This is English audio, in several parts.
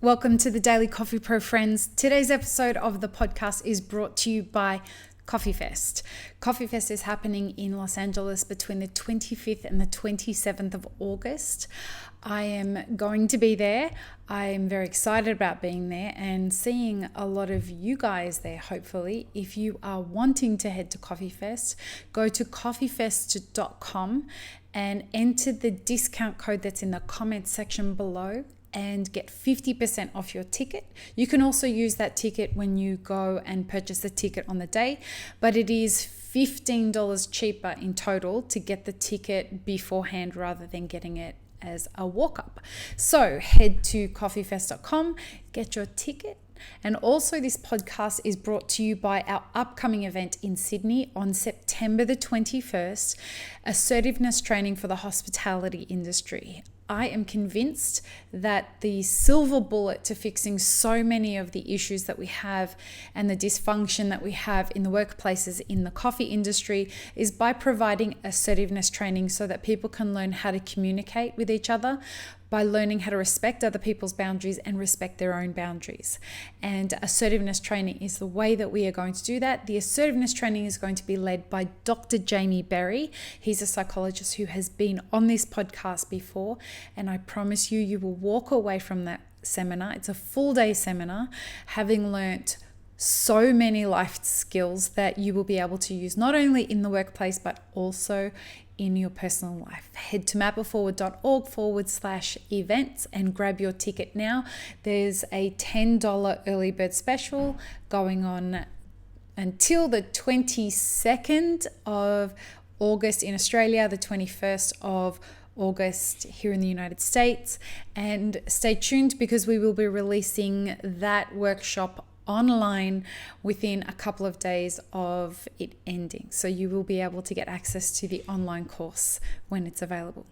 Welcome to the Daily Coffee Pro friends. Today's episode of the podcast is brought to you by Coffee Fest. Coffee Fest is happening in Los Angeles between the 25th and the 27th of August. I am going to be there. I am very excited about being there and seeing a lot of you guys there, hopefully. If you are wanting to head to Coffee Fest, go to coffeefest.com and enter the discount code that's in the comments section below and get 50% off your ticket. You can also use that ticket when you go and purchase the ticket on the day, but it is $15 cheaper in total to get the ticket beforehand rather than getting it as a walk-up. So head to coffeefest.com, get your ticket. And also this podcast is brought to you by our upcoming event in Sydney on September the 21st, Assertiveness Training for the Hospitality Industry. I am convinced that the silver bullet to fixing so many of the issues that we have and the dysfunction that we have in the workplaces in the coffee industry is by providing assertiveness training so that people can learn how to communicate with each other, by learning how to respect other people's boundaries and respect their own boundaries. And assertiveness training is the way that we are going to do that. The assertiveness training is going to be led by Dr. Jamie Berry. He's a psychologist who has been on this podcast before, and I promise you, you will walk away from that seminar. It's a full day seminar, having learnt so many life skills that you will be able to use not only in the workplace, but also in your personal life. Head to mapitforward.org/events and grab your ticket now. There's a $10 early bird special going on until the 22nd of August in Australia, the 21st of August here in the United States. And stay tuned because we will be releasing that workshop online within a couple of days of it ending. So you will be able to get access to the online course when it's available.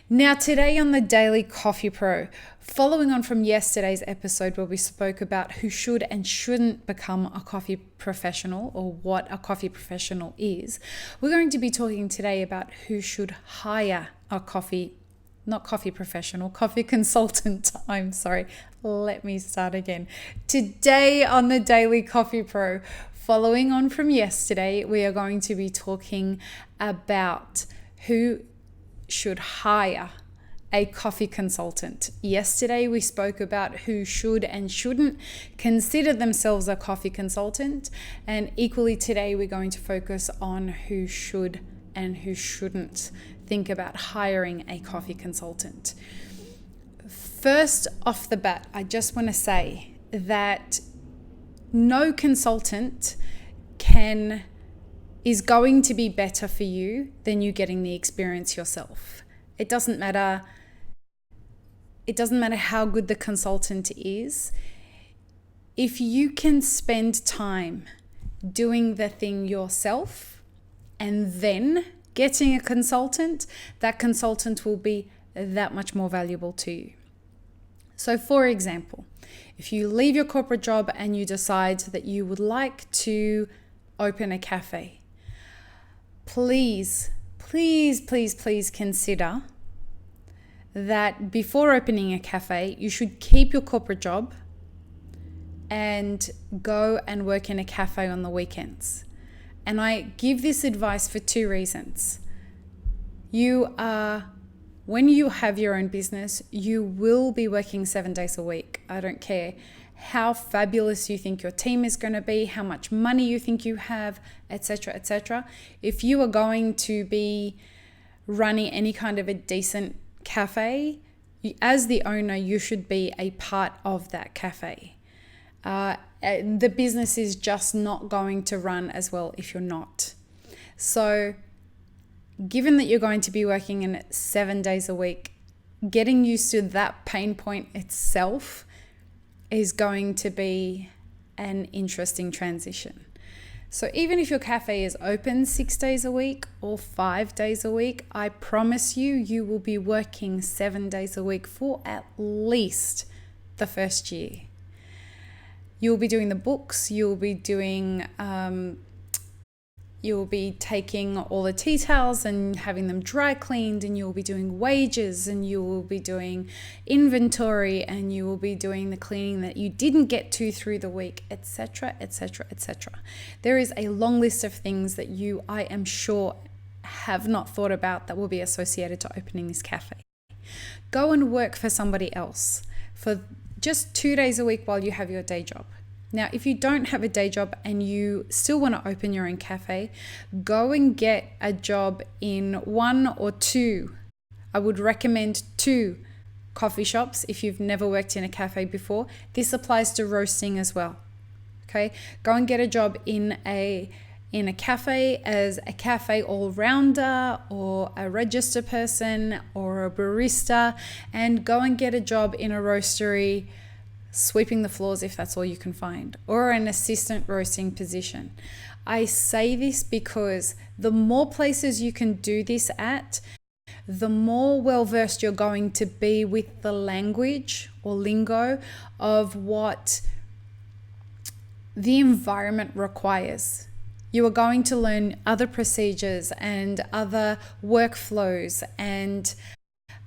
Now, today on the Daily Coffee Pro, following on from yesterday's episode where we spoke about who should and shouldn't become a coffee professional or what a coffee professional is, we're going to be talking today about who should hire a coffee consultant. I'm sorry. Let me start again. Today on the Daily Coffee Pro, following on from yesterday, we are going to be talking about who should hire a coffee consultant. Yesterday, we spoke about who should and shouldn't consider themselves a coffee consultant. And equally today, we're going to focus on who should and who shouldn't think about hiring a coffee consultant. First off the bat, I just want to say that no consultant is going to be better for you than you getting the experience yourself. It doesn't matter how good the consultant is. If you can spend time doing the thing yourself and then getting a consultant, that consultant will be that much more valuable to you. So for example, if you leave your corporate job and you decide that you would like to open a cafe, please consider that before opening a cafe, you should keep your corporate job and go and work in a cafe on the weekends. And I give this advice for two reasons. When you have your own business, you will be working 7 days a week. I don't care how fabulous you think your team is going to be, how much money you think you have, etc., etc. If you are going to be running any kind of a decent cafe, as the owner, you should be a part of that cafe. The business is just not going to run as well if you're not. So given that you're going to be working in 7 days a week, getting used to that pain point itself is going to be an interesting transition. So even if your cafe is open 6 days a week or 5 days a week, I promise you will be working 7 days a week for at least the first year. You'll be doing the books, you'll be doing You'll be taking all the tea towels and having them dry cleaned, and you'll be doing wages, and you will be doing inventory, and you will be doing the cleaning that you didn't get to through the week, etc., etc., etc. There is a long list of things that you, I am sure, have not thought about that will be associated to opening this cafe. Go and work for somebody else for just 2 days a week while you have your day job. Now, if you don't have a day job and you still want to open your own cafe, go and get a job in 1 or 2. I would recommend 2 coffee shops if you've never worked in a cafe before. This applies to roasting as well. Okay, go and get a job in a cafe as a cafe all-rounder or a register person or a barista, and go and get a job in a roastery sweeping the floors if that's all you can find, or an assistant roasting position. I say this because the more places you can do this at, the more well-versed you're going to be with the language or lingo of what the environment requires. You are going to learn other procedures and other workflows and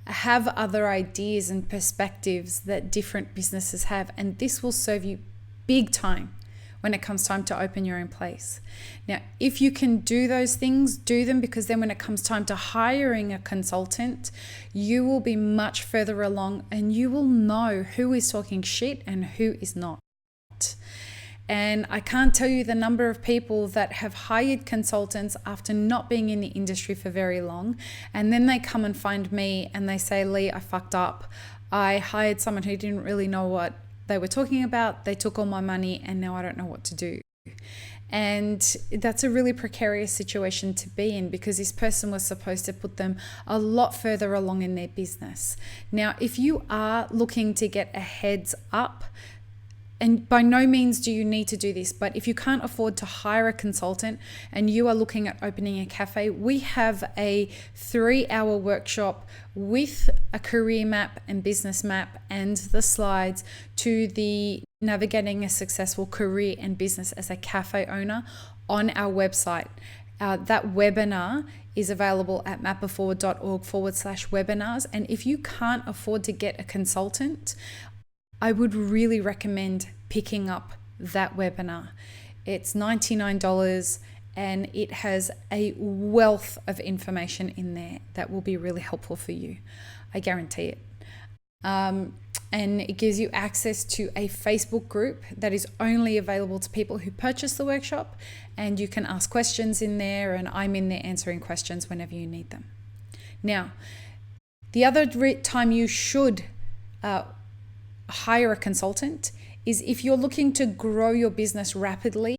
have other ideas and perspectives that different businesses have. And this will serve you big time when it comes time to open your own place. Now, if you can do those things, do them, because then when it comes time to hiring a consultant, you will be much further along and you will know who is talking shit and who is not. And I can't tell you the number of people that have hired consultants after not being in the industry for very long. And then they come and find me and they say, Lee, I fucked up. I hired someone who didn't really know what they were talking about. They took all my money and now I don't know what to do. And that's a really precarious situation to be in, because this person was supposed to put them a lot further along in their business. Now, if you are looking to get a heads up, and by no means do you need to do this, but if you can't afford to hire a consultant and you are looking at opening a cafe, we have a 3-hour workshop with a career map and business map and the slides to the navigating a successful career and business as a cafe owner on our website. That webinar is available at mapitforward.org/webinars. And if you can't afford to get a consultant, I would really recommend picking up that webinar. It's $99 and it has a wealth of information in there that will be really helpful for you. I guarantee it. And it gives you access to a Facebook group that is only available to people who purchase the workshop, and you can ask questions in there, and I'm in there answering questions whenever you need them. Now, the other time you should hire a consultant is if you're looking to grow your business rapidly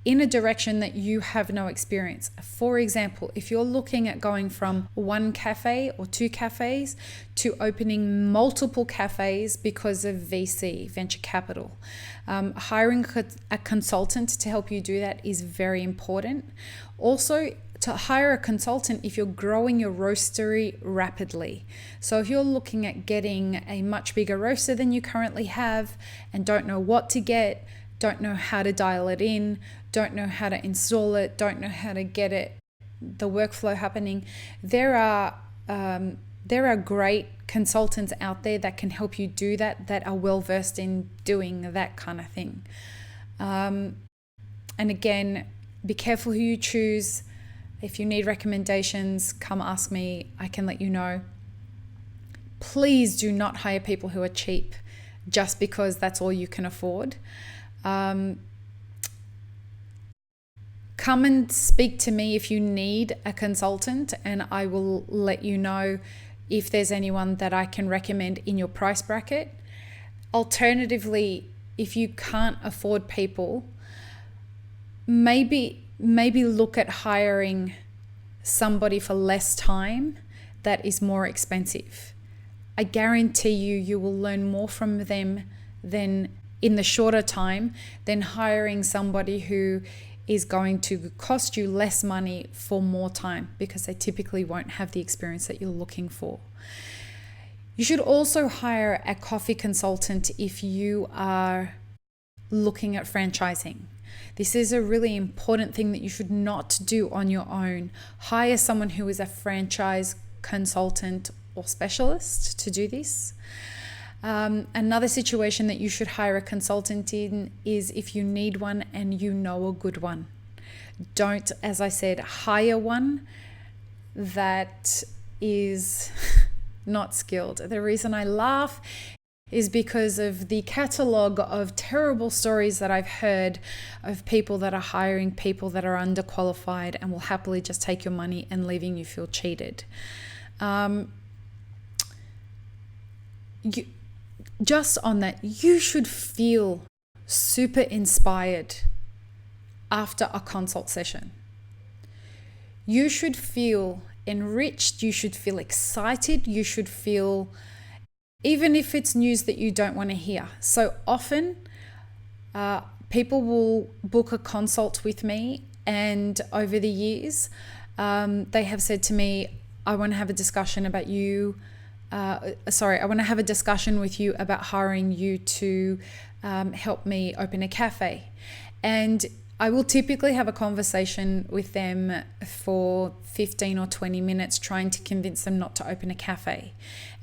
in a direction that you have no experience. For example, if you're looking at going from 1 cafe or 2 cafes to opening multiple cafes because of VC, venture capital, hiring a consultant to help you do that is very important. Also, to hire a consultant if you're growing your roastery rapidly. So if you're looking at getting a much bigger roaster than you currently have and don't know what to get, don't know how to dial it in, don't know how to install it, don't know how to get it, the workflow happening, there are great consultants out there that can help you do that are well versed in doing that kind of thing. And again, be careful who you choose. If you need recommendations, come ask me. I can let you know. Please do not hire people who are cheap just because that's all you can afford. Come and speak to me if you need a consultant, and I will let you know if there's anyone that I can recommend in your price bracket. Alternatively, if you can't afford people, maybe look at hiring somebody for less time that is more expensive. I guarantee you will learn more from them than in the shorter time than hiring somebody who is going to cost you less money for more time, because they typically won't have the experience that you're looking for. You should also hire a coffee consultant if you are looking at franchising. This is a really important thing that you should not do on your own. Hire someone who is a franchise consultant or specialist to do this. Another situation that you should hire a consultant in is if you need one and you know a good one. Don't, as I said, hire one that is not skilled. The reason I laugh is because of the catalogue of terrible stories that I've heard of people that are hiring people that are underqualified and will happily just take your money and leaving you feel cheated. Just on that, you should feel super inspired after a consult session. You should feel enriched, you should feel excited, you should feel, even if it's news that you don't want to hear. So often, people will book a consult with me, and over the years, they have said to me, I want to have a discussion about you. I want to have a discussion with you about hiring you to help me open a cafe. And I will typically have a conversation with them for 15 or 20 minutes, trying to convince them not to open a cafe,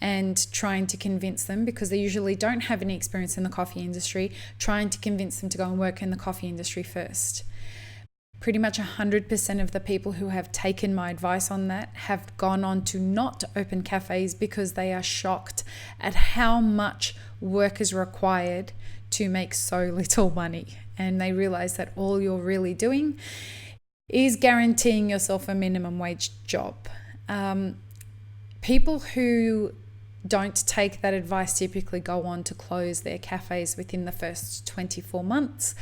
and trying to convince them, because they usually don't have any experience in the coffee industry, trying to convince them to go and work in the coffee industry first. Pretty much 100% of the people who have taken my advice on that have gone on to not open cafes because they are shocked at how much work is required to make so little money. And they realize that all you're really doing is guaranteeing yourself a minimum wage job. People who don't take that advice typically go on to close their cafes within the first 24 months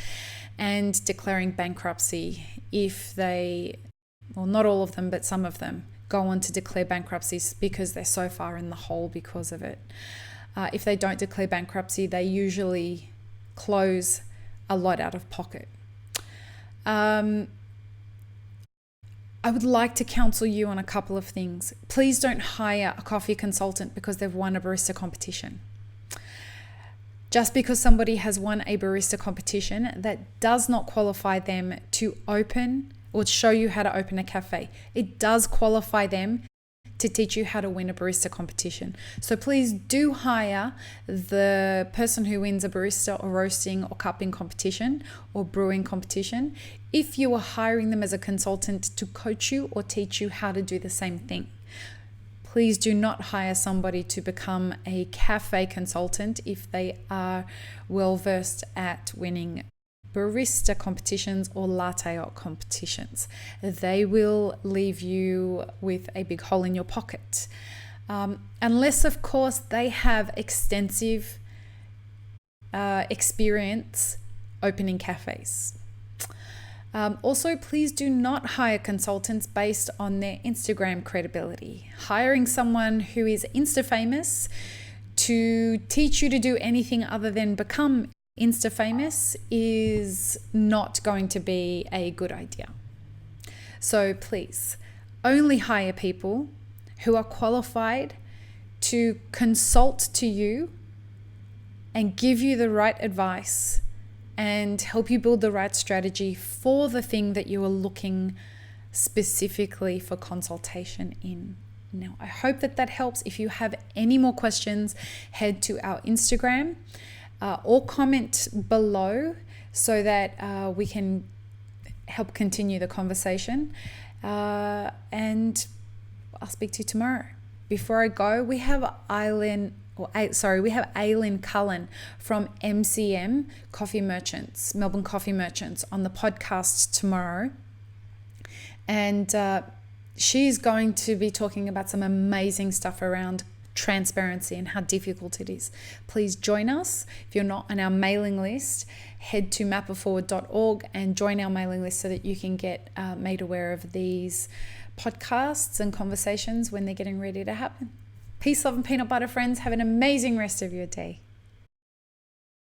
and declaring bankruptcy if they, well, not all of them, but some of them go on to declare bankruptcies because they're so far in the hole because of it. If they don't declare bankruptcy, they usually close a lot out of pocket. I would like to counsel you on a couple of things. Please don't hire a coffee consultant because they've won a barista competition. Just because somebody has won a barista competition, that does not qualify them to open or to show you how to open a cafe. It does qualify them to teach you how to win a barista competition. So please do hire the person who wins a barista or roasting or cupping competition or brewing competition if you are hiring them as a consultant to coach you or teach you how to do the same thing. Please do not hire somebody to become a cafe consultant if they are well versed at winning barista competitions or latte art competitions. They will leave you with a big hole in your pocket. Unless, of course, they have extensive experience opening cafes. Also, please do not hire consultants based on their Instagram credibility. Hiring someone who is Insta famous to teach you to do anything other than become Insta famous is not going to be a good idea. So please, only hire people who are qualified to consult to you and give you the right advice and help you build the right strategy for the thing that you are looking specifically for consultation in. Now, I hope that helps. If you have any more questions, head to our Instagram or comment below so that we can help continue the conversation. And I'll speak to you tomorrow. Before I go, we have Aileen Cullen from MCM Coffee Merchants, Melbourne Coffee Merchants, on the podcast tomorrow. And she's going to be talking about some amazing stuff around transparency and how difficult it is. Please join us. If you're not on our mailing list, head to mapperforward.org and join our mailing list so that you can get made aware of these podcasts and conversations when they're getting ready to happen. Peace, love, and peanut butter, friends. Have an amazing rest of your day.